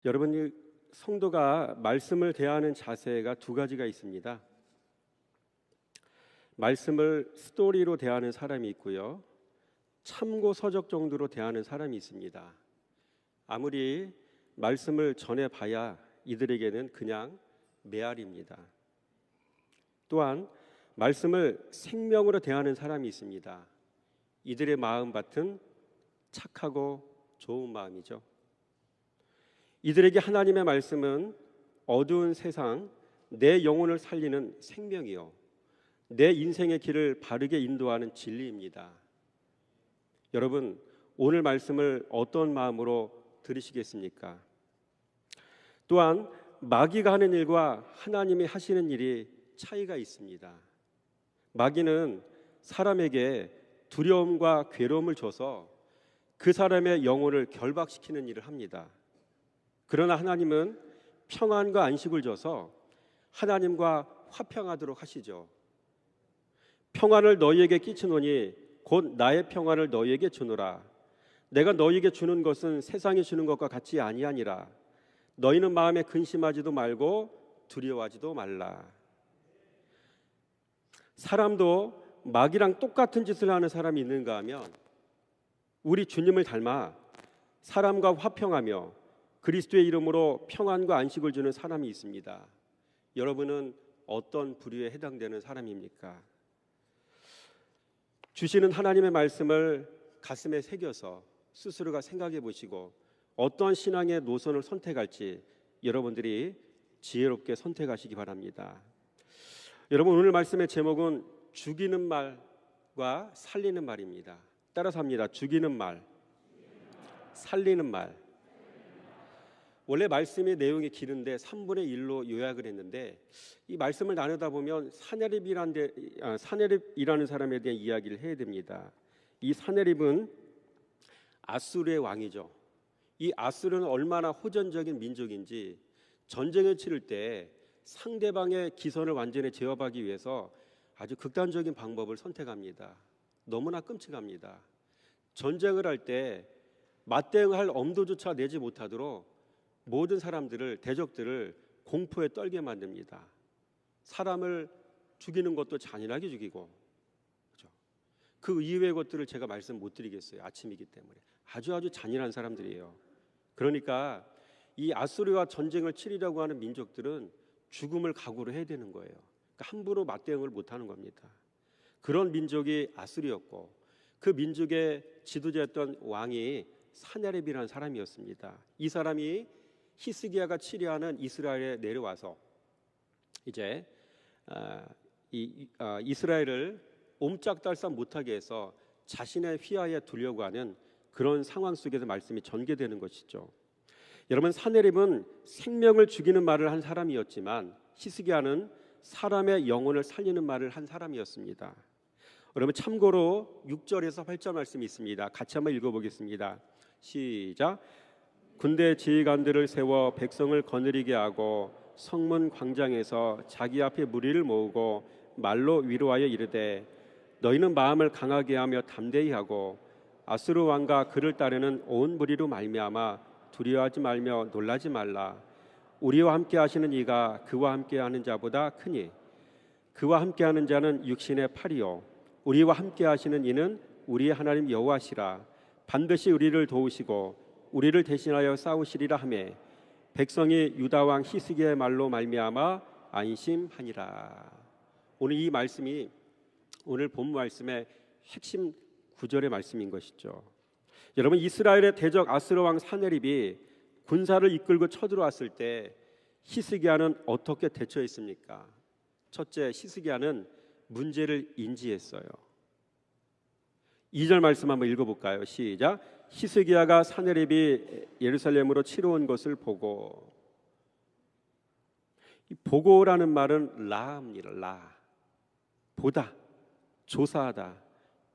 여러분, 성도가 말씀을 대하는 자세가 두 가지가 있습니다. 말씀을 스토리로 대하는 사람이 있고요, 참고 서적 정도로 대하는 사람이 있습니다. 아무리 말씀을 전해봐야 이들에게는 그냥 메아리입니다. 또한 말씀을 생명으로 대하는 사람이 있습니다. 이들의 마음밭은 착하고 좋은 마음이죠. 이들에게 하나님의 말씀은 어두운 세상, 내 영혼을 살리는 생명이요, 내 인생의 길을 바르게 인도하는 진리입니다. 여러분, 오늘 말씀을 어떤 마음으로 들으시겠습니까? 또한 마귀가 하는 일과 하나님이 하시는 일이 차이가 있습니다. 마귀는 사람에게 두려움과 괴로움을 줘서 그 사람의 영혼을 결박시키는 일을 합니다. 그러나 하나님은 평안과 안식을 줘서 하나님과 화평하도록 하시죠. 평안을 너희에게 끼치노니 곧 나의 평안을 너희에게 주노라. 내가 너희에게 주는 것은 세상이 주는 것과 같이 아니하니라. 너희는 마음에 근심하지도 말고 두려워하지도 말라. 사람도 마귀랑 똑같은 짓을 하는 사람이 있는가 하면 우리 주님을 닮아 사람과 화평하며 그리스도의 이름으로 평안과 안식을 주는 사람이 있습니다. 여러분은 어떤 부류에 해당되는 사람입니까? 주시는 하나님의 말씀을 가슴에 새겨서 스스로가 생각해 보시고 어떤 신앙의 노선을 선택할지 여러분들이 지혜롭게 선택하시기 바랍니다. 여러분, 오늘 말씀의 제목은 죽이는 말과 살리는 말입니다. 따라서 합니다. 죽이는 말, 살리는 말. 원래 말씀의 내용이 길은데 3분의 1로 요약을 했는데 이 말씀을 나누다 보면 사네립이라는 사람에 대한 이야기를 해야 됩니다. 이 사네립은 아수르의 왕이죠. 이 아수르는 얼마나 호전적인 민족인지 전쟁을 치를 때 상대방의 기선을 완전히 제압하기 위해서 아주 극단적인 방법을 선택합니다. 너무나 끔찍합니다. 전쟁을 할 때 맞대응할 엄두조차 내지 못하도록 모든 사람들을, 대적들을 공포에 떨게 만듭니다. 사람을 죽이는 것도 잔인하게 죽이고, 그렇죠? 그 이외의 것들을 제가 말씀 못 드리겠어요. 아침이기 때문에. 아주 잔인한 사람들이에요. 그러니까 이 아수르와 전쟁을 치르려고 하는 민족들은 죽음을 각오로 해야 되는 거예요. 그러니까 함부로 맞대응을 못하는 겁니다. 그런 민족이 아수르였고 그 민족의 지도자였던 왕이 사네립이라는 사람이었습니다. 이 사람이 히스기야가 치려하는 이스라엘에 내려와서 이제 이스라엘을 옴짝달싹 못하게 해서 자신의 휘하에 두려고 하는 그런 상황 속에서 말씀이 전개되는 것이죠. 여러분, 사네립은 생명을 죽이는 말을 한 사람이었지만 히스기야는 사람의 영혼을 살리는 말을 한 사람이었습니다. 여러분, 참고로 6절에서 8절 말씀이 있습니다. 같이 한번 읽어보겠습니다. 시작. 군대 지휘관들을 세워 백성을 거느리게 하고 성문 광장에서 자기 앞에 무리를 모으고 말로 위로하여 이르되 너희는 마음을 강하게 하며 담대히 하고 아수르 왕과 그를 따르는 온 무리로 말미암아 두려워하지 말며 놀라지 말라. 우리와 함께 하시는 이가 그와 함께 하는 자보다 크니 그와 함께 하는 자는 육신의 팔이요 우리와 함께 하시는 이는 우리의 하나님 여호와시라. 반드시 우리를 도우시고 우리를 대신하여 싸우시리라 하매 백성이 유다 왕 히스기야의 말로 말미암아 안심하니라. 오늘 이 말씀이 오늘 본문 말씀의 핵심 구절의 말씀인 것이죠. 여러분, 이스라엘의 대적 아수르 왕 사네립이 군사를 이끌고 쳐들어왔을 때 히스기야는 어떻게 대처했습니까? 첫째, 히스기야는 문제를 인지했어요. 2절 말씀 한번 읽어볼까요? 시작. 히스기야가 사네립이 예루살렘으로 치러 온 것을 보고, 이 보고라는 말은 라입니다. 라, 보다, 조사하다,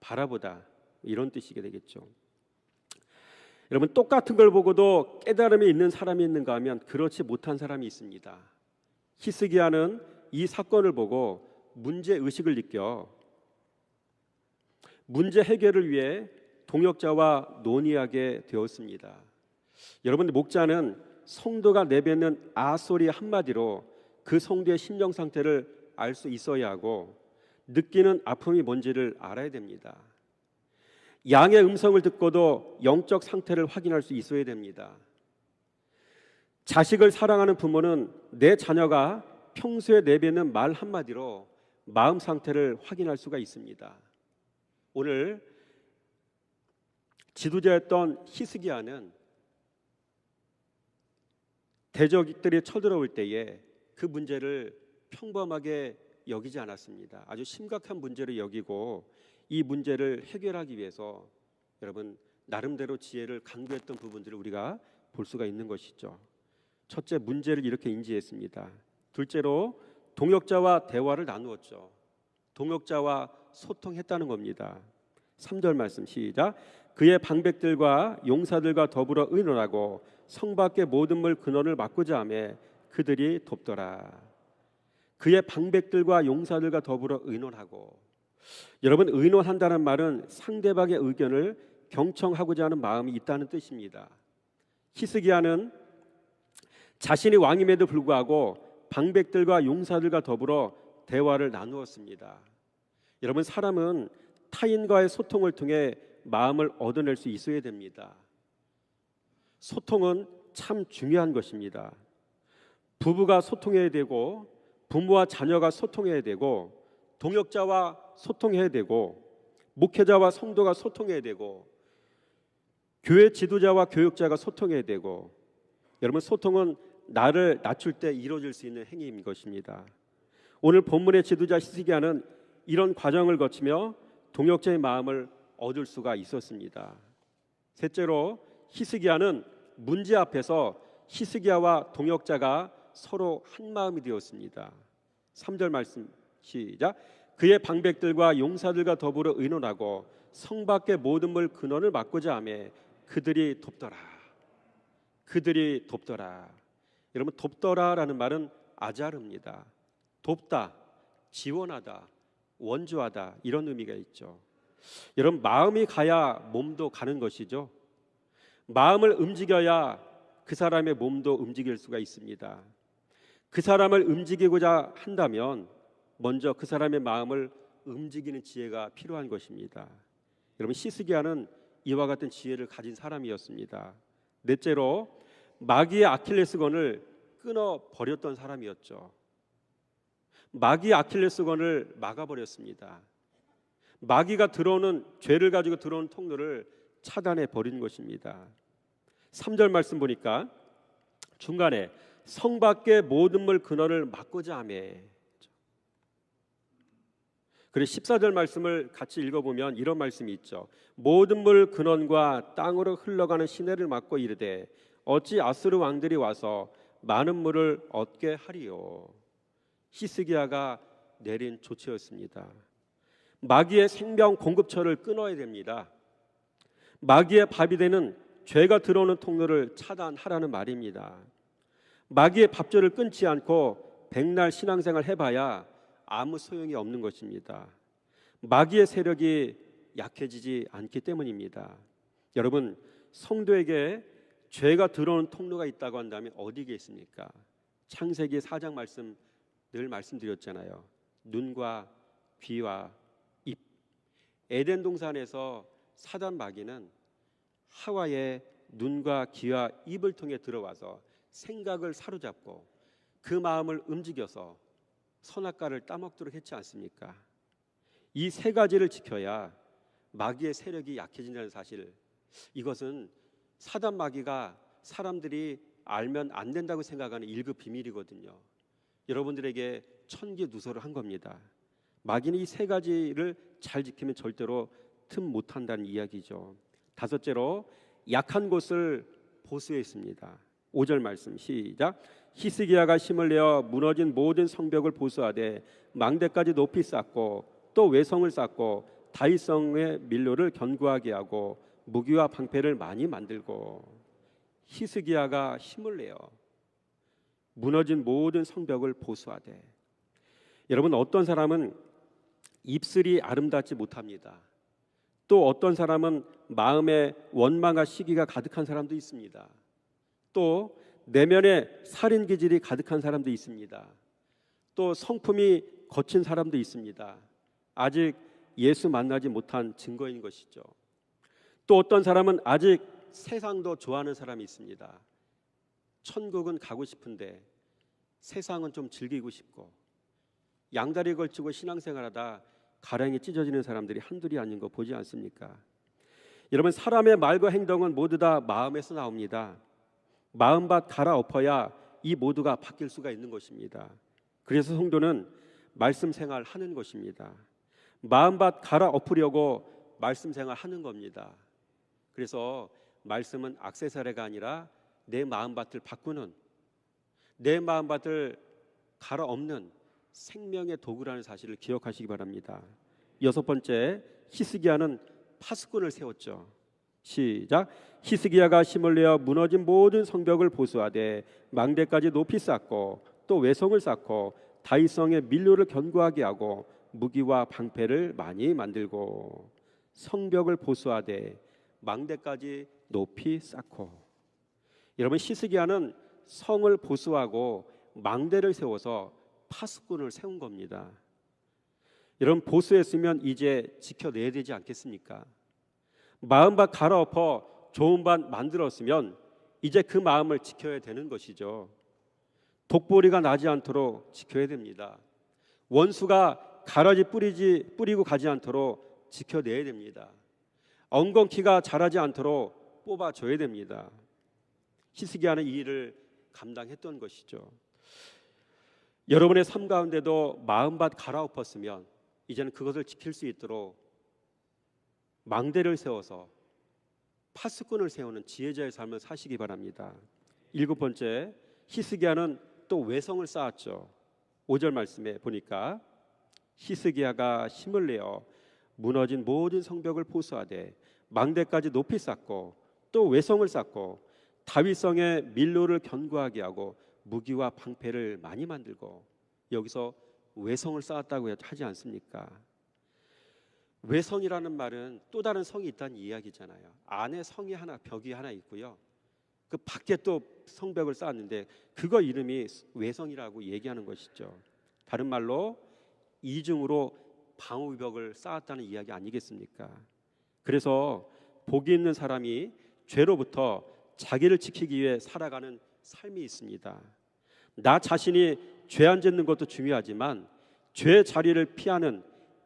바라보다, 이런 뜻이게 되겠죠. 여러분, 똑같은 걸 보고도 깨달음이 있는 사람이 있는가 하면 그렇지 못한 사람이 있습니다. 히스기야는 이 사건을 보고 문제의식을 느껴 문제 해결을 위해 동역자와 논의하게 되었습니다. 여러분, 목자는 성도가 내뱉는 소리 한마디로 그 성도의 심령 상태를 알 수 있어야 하고 느끼는 아픔이 뭔지를 알아야 됩니다. 양의 음성을 듣고도 영적 상태를 확인할 수 있어야 됩니다. 자식을 사랑하는 부모는 내 자녀가 평소에 내뱉는 말 한마디로 마음 상태를 확인할 수가 있습니다. 오늘 지도자였던 히스기야는 대적들이 쳐들어올 때에 그 문제를 평범하게 여기지 않았습니다. 아주 심각한 문제를 여기고 이 문제를 해결하기 위해서 여러분 나름대로 지혜를 강구했던 부분들을 우리가 볼 수가 있는 것이죠. 첫째, 문제를 이렇게 인지했습니다. 둘째로 동역자와 대화를 나누었죠. 동역자와 소통했다는 겁니다. 3절 말씀 시작. 그의 방백들과 용사들과 더불어 의논하고 성 밖의 모든 물 근원을 막고자 하며 그들이 돕더라. 그의 방백들과 용사들과 더불어 의논하고, 여러분 의논한다는 말은 상대방의 의견을 경청하고자 하는 마음이 있다는 뜻입니다. 히스기야는 자신이 왕임에도 불구하고 방백들과 용사들과 더불어 대화를 나누었습니다. 여러분 사람은 타인과의 소통을 통해 마음을 얻어낼 수 있어야 됩니다. 소통은 참 중요한 것입니다. 부부가 소통해야 되고 부모와 자녀가 소통해야 되고 동역자와 소통해야 되고 목회자와 성도가 소통해야 되고 교회 지도자와 교육자가 소통해야 되고, 여러분 소통은 나를 낮출 때 이루어질 수 있는 행위인 것입니다. 오늘 본문의 지도자 히스기야는 이런 과정을 거치며 동역자의 마음을 얻을 수가 있었습니다. 셋째로 히스기야는 문제 앞에서 히스기야와 동역자가 서로 한 마음이 되었습니다. 3절 말씀 시작. 그의 방백들과 용사들과 더불어 의논하고 성 밖의 모든 물 근원을 막고자 하며 그들이 돕더라. 그들이 돕더라. 여러분 돕더라라는 말은 아자르입니다. 돕다, 지원하다, 원조하다 이런 의미가 있죠. 여러분 마음이 가야 몸도 가는 것이죠. 마음을 움직여야 그 사람의 몸도 움직일 수가 있습니다. 그 사람을 움직이고자 한다면 먼저 그 사람의 마음을 움직이는 지혜가 필요한 것입니다. 여러분 히스기야는 이와 같은 지혜를 가진 사람이었습니다. 넷째로 마귀의 아킬레스건을 끊어 버렸던 사람이었죠. 마귀의 아킬레스건을 막아버렸습니다. 마귀가 들어오는 죄를 가지고 들어오는 통로를 차단해 버린 것입니다. 3절 말씀 보니까 중간에 성 밖의 모든 물 근원을 막고자 하며, 그리고 14절 말씀을 같이 읽어보면 이런 말씀이 있죠. 모든 물 근원과 땅으로 흘러가는 시내를 막고 이르되 어찌 아수르 왕들이 와서 많은 물을 얻게 하리요. 히스기야가 내린 조치였습니다. 마귀의 생명 공급처를 끊어야 됩니다. 마귀의 밥이 되는 죄가 들어오는 통로를 차단하라는 말입니다. 마귀의 밥줄을 끊지 않고 백날 신앙생활 해봐야 아무 소용이 없는 것입니다. 마귀의 세력이 약해지지 않기 때문입니다. 여러분 성도에게 죄가 들어오는 통로가 있다고 한다면 어디에 있습니까? 창세기 4장 말씀 늘 말씀드렸잖아요. 눈과 귀와 입. 에덴 동산에서 사단 마귀는 하와의 눈과 귀와 입을 통해 들어와서 생각을 사로잡고 그 마음을 움직여서 선악과를 따먹도록 했지 않습니까? 이 세 가지를 지켜야 마귀의 세력이 약해진다는 사실, 이것은 사단 마귀가 사람들이 알면 안 된다고 생각하는 1급 비밀이거든요. 여러분들에게 천기누설을 한 겁니다. 마귀는 이 세 가지를 잘 지키면 절대로 틈 못한다는 이야기죠. 다섯째로 약한 곳을 보수했습니다. 5절 말씀 시작. 히스기야가 힘을 내어 무너진 모든 성벽을 보수하되 망대까지 높이 쌓고 또 외성을 쌓고 다윗성의 밀로를 견고하게 하고 무기와 방패를 많이 만들고. 히스기야가 힘을 내어 무너진 모든 성벽을 보수하되. 여러분 어떤 사람은 입술이 아름답지 못합니다. 또 어떤 사람은 마음에 원망과 시기가 가득한 사람도 있습니다. 또 내면에 살인 기질이 가득한 사람도 있습니다. 또 성품이 거친 사람도 있습니다. 아직 예수 만나지 못한 증거인 것이죠. 또 어떤 사람은 아직 세상도 좋아하는 사람이 있습니다. 천국은 가고 싶은데 세상은 좀 즐기고 싶고, 양다리 걸치고 신앙생활하다 가랑이 찢어지는 사람들이 한둘이 아닌 거 보지 않습니까? 여러분, 사람의 말과 행동은 모두 다 마음에서 나옵니다. 마음밭 갈아엎어야 이 모두가 바뀔 수가 있는 것입니다. 그래서 성도는 말씀 생활하는 것입니다. 마음밭 갈아엎으려고 말씀 생활하는 겁니다. 그래서 말씀은 액세서리가 아니라 내 마음밭을 바꾸는, 내 마음밭을 갈아엎는 생명의 도구라는 사실을 기억하시기 바랍니다. 여섯 번째, 히스기야는 파수꾼을 세웠죠. 시작. 히스기야가 힘을 내어 무너진 모든 성벽을 보수하되 망대까지 높이 쌓고 또 외성을 쌓고 다윗성의 밀로를 견고하게 하고 무기와 방패를 많이 만들고. 성벽을 보수하되 망대까지 높이 쌓고. 여러분, 히스기야는 성을 보수하고 망대를 세워서 파수꾼을 세운 겁니다. 여러분, 보수했으면 이제 지켜내야 되지 않겠습니까? 마음밭 갈아엎어 좋은 밭 만들었으면 이제 그 마음을 지켜야 되는 것이죠. 독보리가 나지 않도록 지켜야 됩니다. 원수가 가라지 뿌리고 가지 않도록 지켜내야 됩니다. 엉겅퀴가 자라지 않도록 뽑아줘야 됩니다. 히스기야는 이 일을 감당했던 것이죠. 여러분의 삶 가운데도 마음밭 갈아엎었으면 이제는 그것을 지킬 수 있도록 망대를 세워서 파수꾼을 세우는 지혜자의 삶을 사시기 바랍니다. 일곱 번째, 히스기야는 또 외성을 쌓았죠. 5절 말씀에 보니까 히스기야가 힘을 내어 무너진 모든 성벽을 보수하되 망대까지 높이 쌓고 또 외성을 쌓고 다윗성의 밀로를 견고하게 하고 무기와 방패를 많이 만들고. 여기서 외성을 쌓았다고 하지 않습니까? 외성이라는 말은 또 다른 성이 있다는 이야기잖아요. 안에 성이 하나, 벽이 하나 있고요. 그 밖에 또 성벽을 쌓았는데 그거 이름이 외성이라고 얘기하는 것이죠. 다른 말로 이중으로 방어벽을 쌓았다는 이야기 아니겠습니까? 그래서 복이 있는 사람이 죄로부터 자기를 지키기 위해 살아가는 삶이 있습니다. 나 자신이 죄 안 짓는 것도 중요하지만 죄 자리를 피하는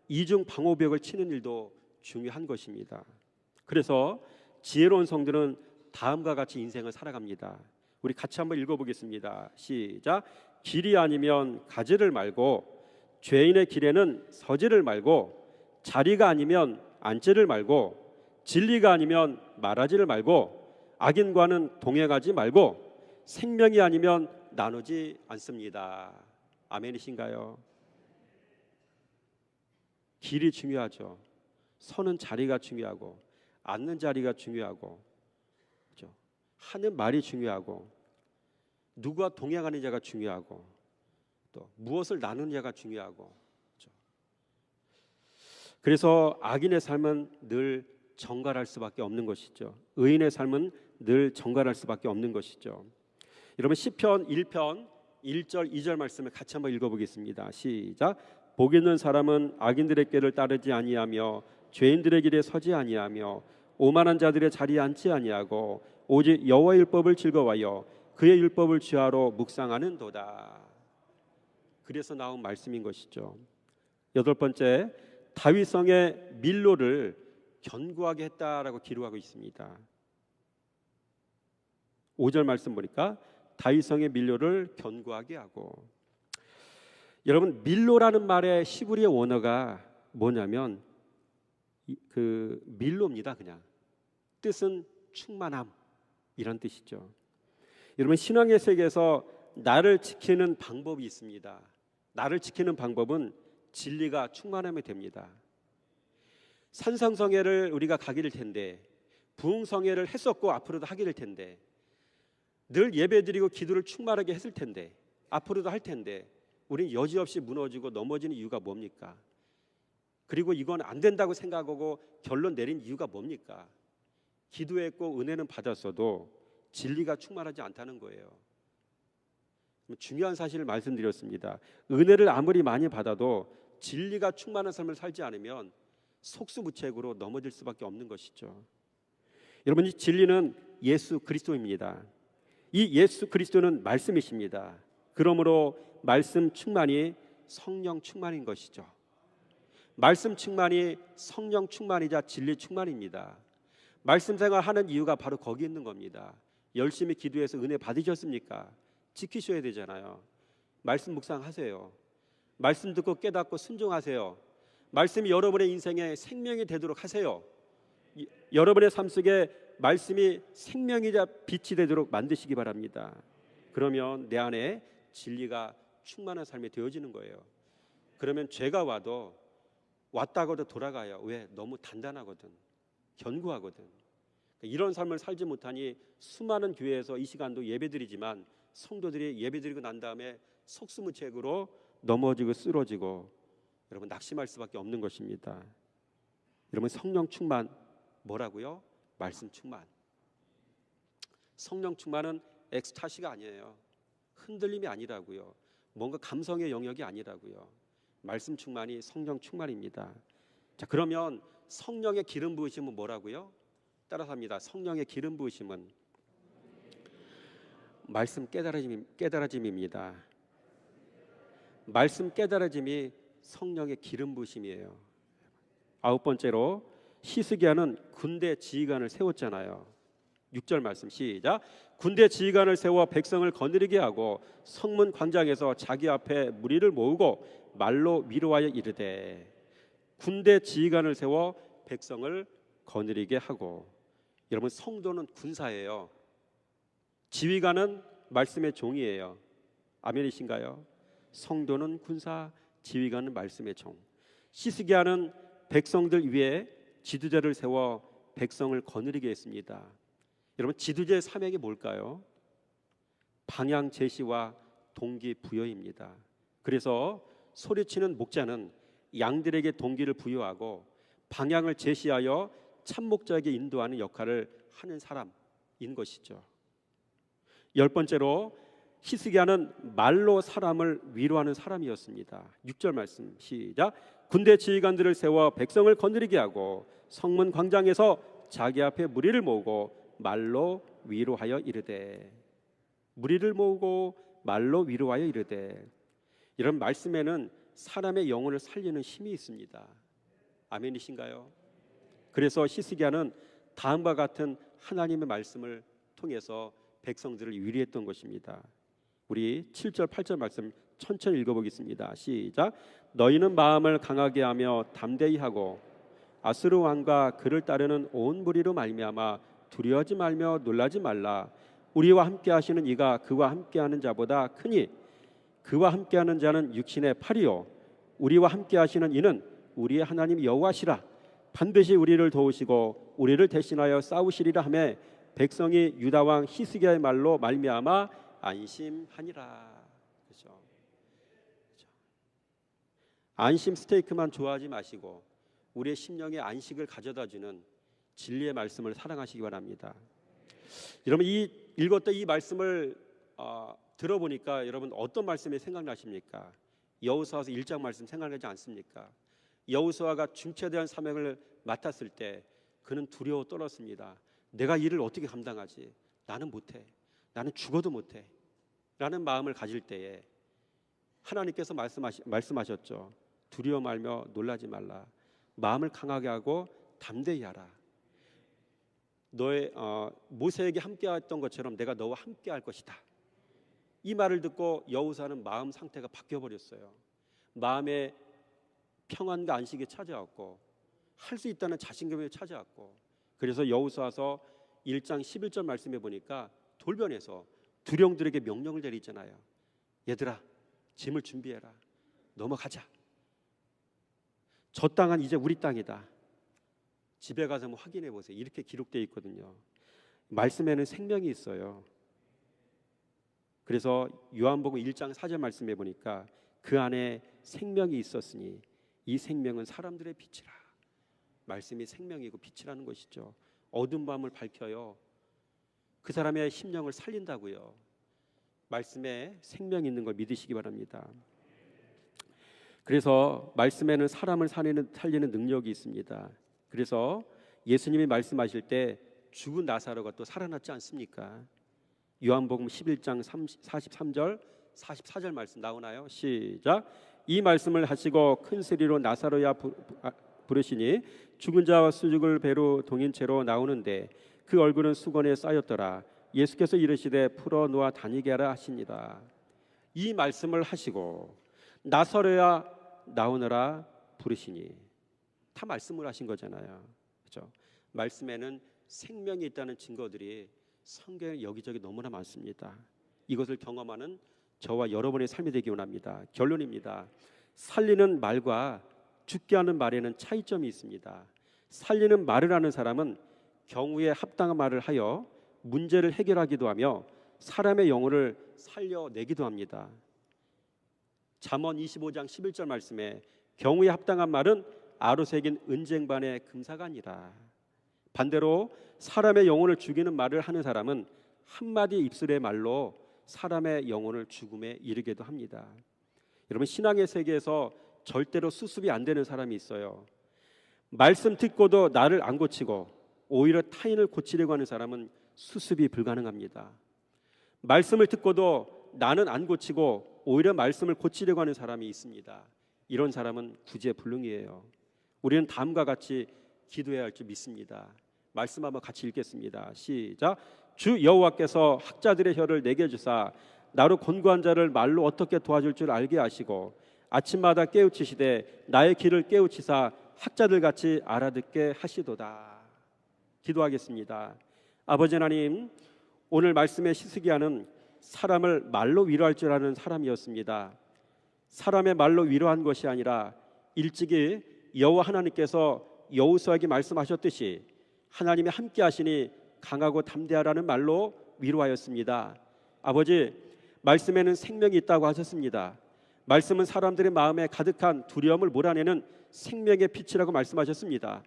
이중 방어벽을 치는 일도 중요한 것입니다. 그래서 지혜로운 성들은 다음과 같이 인생을 살아갑니다. 우리 같이 한번 읽어보겠습니다. 시작. 길이 아니면 가지를 말고 죄인의 길에는 서지를 말고 자리가 아니면 앉지를 말고 진리가 아니면 말하지를 말고 악인과는 동행하지 말고 생명이 아니면 나누지 않습니다. 아멘이신가요? 길이 중요하죠. 서는 자리가 중요하고 앉는 자리가 중요하고, 그렇죠? 하는 말이 중요하고 누구와 동행하는 자가 중요하고 또 무엇을 나누는 자가 중요하고, 그렇죠? 그래서 악인의 삶은 늘 정갈할 수밖에 없는 것이죠. 의인의 삶은 늘 정갈할 수밖에 없는 것이죠. 여러분, 시편 1편 1절 2절 말씀을 같이 한번 읽어보겠습니다. 시작. 복 있는 사람은 악인들의 길을 따르지 아니하며 죄인들의 길에 서지 아니하며 오만한 자들의 자리에 앉지 아니하고 오직 여호와의 율법을 즐거워하여 그의 율법을 주야로 묵상하는도다. 그래서 나온 말씀인 것이죠. 여덟 번째, 다윗성의 밀로를 견고하게 했다라고 기록하고 있습니다. 5절 말씀 보니까 다윗성의 밀로를 견고하게 하고. 여러분, 밀로라는 말의 히브리의 원어가 뭐냐면 그 밀로입니다. 그냥 뜻은 충만함 이런 뜻이죠. 여러분, 신앙의 세계에서 나를 지키는 방법이 있습니다. 나를 지키는 방법은 진리가 충만하면 됩니다. 산상성회를 우리가 가게 될 텐데, 부흥성회를 했었고 앞으로도 하게 될 텐데, 늘 예배드리고 기도를 충만하게 했을 텐데, 앞으로도 할 텐데, 우리는 여지없이 무너지고 넘어지는 이유가 뭡니까? 그리고 이건 안 된다고 생각하고 결론 내린 이유가 뭡니까? 기도했고 은혜는 받았어도 진리가 충만하지 않다는 거예요. 중요한 사실을 말씀드렸습니다. 은혜를 아무리 많이 받아도 진리가 충만한 삶을 살지 않으면 속수무책으로 넘어질 수밖에 없는 것이죠. 여러분, 이 진리는 예수 그리스도입니다. 이 예수 그리스도는 말씀이십니다. 그러므로 말씀 충만이 성령 충만인 것이죠. 말씀 충만이 성령 충만이자 진리 충만입니다. 말씀 생활하는 이유가 바로 거기 있는 겁니다. 열심히 기도해서 은혜 받으셨습니까? 지키셔야 되잖아요. 말씀 묵상하세요. 말씀 듣고 깨닫고 순종하세요. 말씀이 여러분의 인생에 생명이 되도록 하세요. 여러분의 삶 속에 말씀이 생명이자 빛이 되도록 만드시기 바랍니다. 그러면 내 안에 진리가 충만한 삶이 되어지는 거예요. 그러면 죄가 와도 왔다고도 돌아가요. 왜? 너무 단단하거든. 견고하거든. 이런 삶을 살지 못하니 수많은 교회에서 이 시간도 예배드리지만 성도들이 예배드리고 난 다음에 속수무책으로 넘어지고 쓰러지고 여러분 낙심할 수밖에 없는 것입니다. 여러분, 성령 충만 뭐라고요? 말씀 충만. 성령 충만은 엑스타시가 아니에요. 흔들림이 아니라고요. 뭔가 감성의 영역이 아니라고요. 말씀 충만이 성령 충만입니다. 자, 그러면 성령의 기름 부으심은 뭐라고요? 따라서 합니다. 성령의 기름 부으심은 말씀 깨달아짐입니다. 말씀 깨달아짐이 성령의 기름 부으심이에요. 아홉 번째로 히스기야는 군대 지휘관을 세웠잖아요. 6절 말씀 시작. 군대 지휘관을 세워 백성을 거느리게 하고 성문 광장에서 자기 앞에 무리를 모으고 말로 위로하여 이르되. 군대 지휘관을 세워 백성을 거느리게 하고. 여러분, 성도는 군사예요. 지휘관은 말씀의 종이에요. 아멘이신가요? 성도는 군사, 지휘관은 말씀의 종. 히스기야는 백성들 위에 지도자를 세워 백성을 거느리게 했습니다. 여러분, 지도자의 사명이 뭘까요? 방향 제시와 동기 부여입니다. 그래서 소리치는 목자는 양들에게 동기를 부여하고 방향을 제시하여 참목자에게 인도하는 역할을 하는 사람인 것이죠. 열 번째로 히스기야는 말로 사람을 위로하는 사람이었습니다. 6절 말씀 시작. 군대 지휘관들을 세워 백성을 거느리게 하고 성문 광장에서 자기 앞에 무리를 모으고 말로 위로하여 이르되. 무리를 모으고 말로 위로하여 이르되. 이런 말씀에는 사람의 영혼을 살리는 힘이 있습니다. 아멘이신가요? 그래서 히스기야는 다음과 같은 하나님의 말씀을 통해서 백성들을 위로했던 것입니다. 우리 7절 8절 말씀 천천히 읽어보겠습니다. 시작. 너희는 마음을 강하게 하며 담대히 하고 아수르 왕과 그를 따르는 온 무리로 말미암아 두려워하지 말며 놀라지 말라. 우리와 함께 하시는 이가 그와 함께하는 자보다 크니 그와 함께하는 자는 육신의 팔이요 우리와 함께 하시는 이는 우리의 하나님 여호와시라. 반드시 우리를 도우시고 우리를 대신하여 싸우시리라 하며 백성이 유다 왕 히스기야의 말로 말미암아 안심하니라. 그렇죠? 안심 스테이크만 좋아하지 마시고 우리의 심령에 안식을 가져다주는 진리의 말씀을 사랑하시기 바랍니다. 여러분, 이 읽었던 이 말씀을 들어보니까 여러분 어떤 말씀이 생각나십니까? 여호수아서 1장 말씀 생각나지 않습니까? 여호수아가 중체대한 사명을 맡았을 때 그는 두려워 떨었습니다. 내가 이를 어떻게 감당하지? 나는 못해. 나는 죽어도 못해. 라는 마음을 가질 때에 하나님께서 말씀하셨죠. 두려워 말며 놀라지 말라. 마음을 강하게 하고 담대히 하라. 너의 모세에게 함께했던 것처럼 내가 너와 함께할 것이다. 이 말을 듣고 여호수아는 마음 상태가 바뀌어버렸어요. 마음의 평안과 안식이 찾아왔고 할 수 있다는 자신감이 찾아왔고, 그래서 여호수아서 1장 11절 말씀해 보니까 돌변해서 두령들에게 명령을 내리잖아요. 얘들아, 짐을 준비해라. 넘어가자. 저 땅은 이제 우리 땅이다. 집에 가서 한번 확인해 보세요. 이렇게 기록되어 있거든요. 말씀에는 생명이 있어요. 그래서 요한복음 1장 4절 말씀해 보니까 그 안에 생명이 있었으니 이 생명은 사람들의 빛이라. 말씀이 생명이고 빛이라는 것이죠. 어두운 밤을 밝혀요. 그 사람의 심령을 살린다고요. 말씀에 생명이 있는 걸 믿으시기 바랍니다. 그래서 말씀에는 사람을 살리는 능력이 있습니다. 그래서 예수님이 말씀하실 때 죽은 나사로가 또 살아났지 않습니까? 요한복음 11장 43절 44절 말씀 나오나요? 시작. 이 말씀을 하시고 큰 소리로 나사로야 부르시니 죽은 자와 수죽을 배로 동인 채로 나오는데 그 얼굴은 수건에 쌓였더라. 예수께서 이르시되 풀어 놓아 다니게 하라 하시니라. 이 말씀을 하시고 나사로야 나오너라 부르시니, 다 말씀을 하신 거잖아요. 그렇죠? 말씀에는 생명이 있다는 증거들이 성경에 여기저기 너무나 많습니다. 이것을 경험하는 저와 여러분의 삶이 되기 원합니다. 결론입니다. 살리는 말과 죽게 하는 말에는 차이점이 있습니다. 살리는 말을 하는 사람은 경우에 합당한 말을 하여 문제를 해결하기도 하며 사람의 영혼을 살려내기도 합니다. 잠언 25장 11절 말씀에 경우에 합당한 말은 아로새긴 은쟁반의 금사가니라. 반대로 사람의 영혼을 죽이는 말을 하는 사람은 한마디 입술의 말로 사람의 영혼을 죽음에 이르게도 합니다. 여러분, 신앙의 세계에서 절대로 수습이 안 되는 사람이 있어요. 말씀 듣고도 나를 안 고치고 오히려 타인을 고치려고 하는 사람은 수습이 불가능합니다. 말씀을 듣고도 나는 안 고치고 오히려 말씀을 고치려고 하는 사람이 있습니다. 이런 사람은 구제불능이에요. 우리는 다음과 같이 기도해야 할 줄 믿습니다. 말씀 한번 같이 읽겠습니다. 시작. 주 여호와께서 학자들의 혀를 내게 주사 나로 곤고한 자를 말로 어떻게 도와줄 줄 알게 하시고 아침마다 깨우치시되 나의 귀를 깨우치사 학자들 같이 알아듣게 하시도다. 기도하겠습니다. 아버지 하나님, 오늘 말씀의 히스기야는 사람을 말로 위로할 줄 아는 사람이었습니다. 사람의 말로 위로한 것이 아니라 일찍이 여호와 하나님께서 여호수아에게 말씀하셨듯이 하나님이 함께 하시니 강하고 담대하라는 말로 위로하였습니다. 아버지, 말씀에는 생명이 있다고 하셨습니다. 말씀은 사람들의 마음에 가득한 두려움을 몰아내는 생명의 빛이라고 말씀하셨습니다.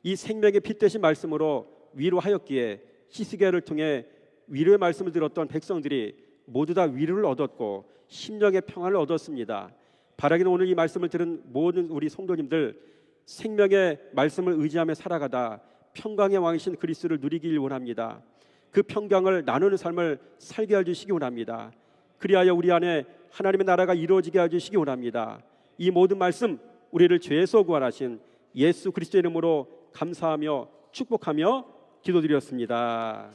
이 생명의 빛 되신 말씀으로 위로하였기에 히스기야를 통해 위로의 말씀을 들었던 백성들이 모두 다 위로를 얻었고 심령의 평안을 얻었습니다. 바라기는 오늘 이 말씀을 들은 모든 우리 성도님들 생명의 말씀을 의지하며 살아가다 평강의 왕이신 그리스도를 누리길 원합니다. 그 평강을 나누는 삶을 살게 해주시기 원합니다. 그리하여 우리 안에 하나님의 나라가 이루어지게 해주시기 원합니다. 이 모든 말씀 우리를 죄에서 구원하신 예수 그리스도의 이름으로 감사하며 축복하며 기도드렸습니다.